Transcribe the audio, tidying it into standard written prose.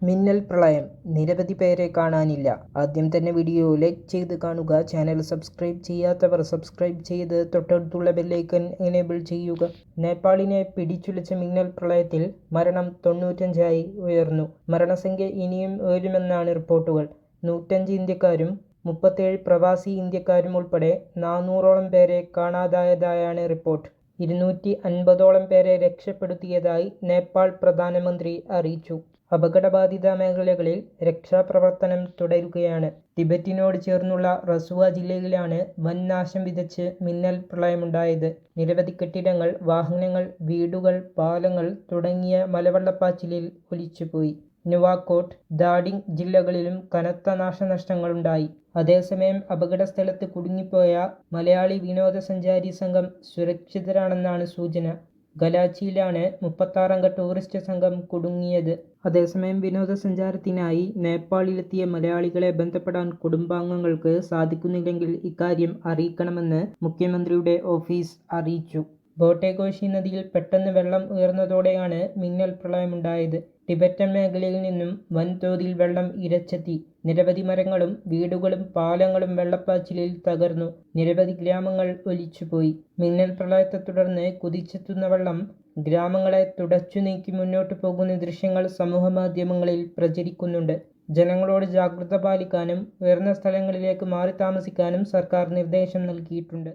മിന്നൽ പ്രളയം. നിരവധി പേരെ കാണാനില്ല. ആദ്യം തന്നെ വീഡിയോ ലൈക്ക് ചെയ്ത് കാണുക. ചാനൽ സബ്സ്ക്രൈബ് ചെയ്യാത്തവർ സബ്സ്ക്രൈബ് ചെയ്ത് തൊട്ടടുത്തുള്ള ബെല്ലൈക്കൺ എനേബിൾ ചെയ്യുക. നേപ്പാളിനെ പിടിച്ചുലച്ച മിന്നൽ പ്രളയത്തിൽ മരണം 95 ഉയർന്നു. മരണസംഖ്യ ഇനിയും ഉയരുമെന്നാണ് റിപ്പോർട്ടുകൾ. 105 ഇന്ത്യക്കാരും 37 പ്രവാസി ഇന്ത്യക്കാരും ഉൾപ്പെടെ 400ഓളം പേരെ കാണാതായതായാണ് റിപ്പോർട്ട്. 250ഓളം പേരെ രക്ഷപ്പെടുത്തിയതായി നേപ്പാൾ പ്രധാനമന്ത്രി അറിയിച്ചു. അപകടബാധിത മേഖലകളിൽ രക്ഷാപ്രവർത്തനം തുടരുകയാണ്. ടിബറ്റിനോട് ചേർന്നുള്ള റസുവ ജില്ലയിലാണ് വൻ നാശം വിതച്ച് മിന്നൽ പ്രളയമുണ്ടായത്. നിരവധി കെട്ടിടങ്ങൾ, വാഹനങ്ങൾ, വീടുകൾ, പാലങ്ങൾ തുടങ്ങിയ മലവെള്ളപ്പാച്ചിലിൽ ഒലിച്ചുപോയി. നുവാകോട്ട്, ദാഡിങ് ജില്ലകളിലും കനത്ത നാശനഷ്ടങ്ങളുണ്ടായി. അതേസമയം അപകടസ്ഥലത്ത് കുടുങ്ങിപ്പോയ മലയാളി വിനോദസഞ്ചാരി സംഘം സുരക്ഷിതരാണെന്നാണ് സൂചന. ഗലാച്ചിയിലാണ് 36അംഗ ടൂറിസ്റ്റ് സംഘം കുടുങ്ങിയത്. അതേസമയം വിനോദസഞ്ചാരത്തിനായി നേപ്പാളിലെത്തിയ മലയാളികളെ ബന്ധപ്പെടാൻ കുടുംബാംഗങ്ങൾക്ക് സാധിക്കുന്നില്ലെങ്കിൽ ഇക്കാര്യം അറിയിക്കണമെന്ന് മുഖ്യമന്ത്രിയുടെ ഓഫീസ് അറിയിച്ചു. ബോട്ടെകോശി നദിയിൽ പെട്ടെന്ന് വെള്ളം ഉയർന്നതോടെയാണ് മിന്നൽ പ്രളയമുണ്ടായത്. ടിബറ്റൻ മേഖലയിൽ നിന്നും വൻതോതിൽ വെള്ളം ഇരച്ചെത്തി. നിരവധി മരങ്ങളും വീടുകളും പാലങ്ങളും വെള്ളപ്പാച്ചിലിൽ തകർന്നു. നിരവധി ഗ്രാമങ്ങൾ ഒലിച്ചുപോയി. മിന്നൽ പ്രളയത്തെ തുടർന്ന് കുതിച്ചെത്തുന്ന വെള്ളം ഗ്രാമങ്ങളെ തുടച്ചു നീക്കി മുന്നോട്ടു പോകുന്ന ദൃശ്യങ്ങൾ സമൂഹമാധ്യമങ്ങളിൽ പ്രചരിക്കുന്നുണ്ട്. ജനങ്ങളോട് ജാഗ്രത പാലിക്കാനും ഉയർന്ന സ്ഥലങ്ങളിലേക്ക് മാറി താമസിക്കാനും സർക്കാർ നിർദ്ദേശം നൽകിയിട്ടുണ്ട്.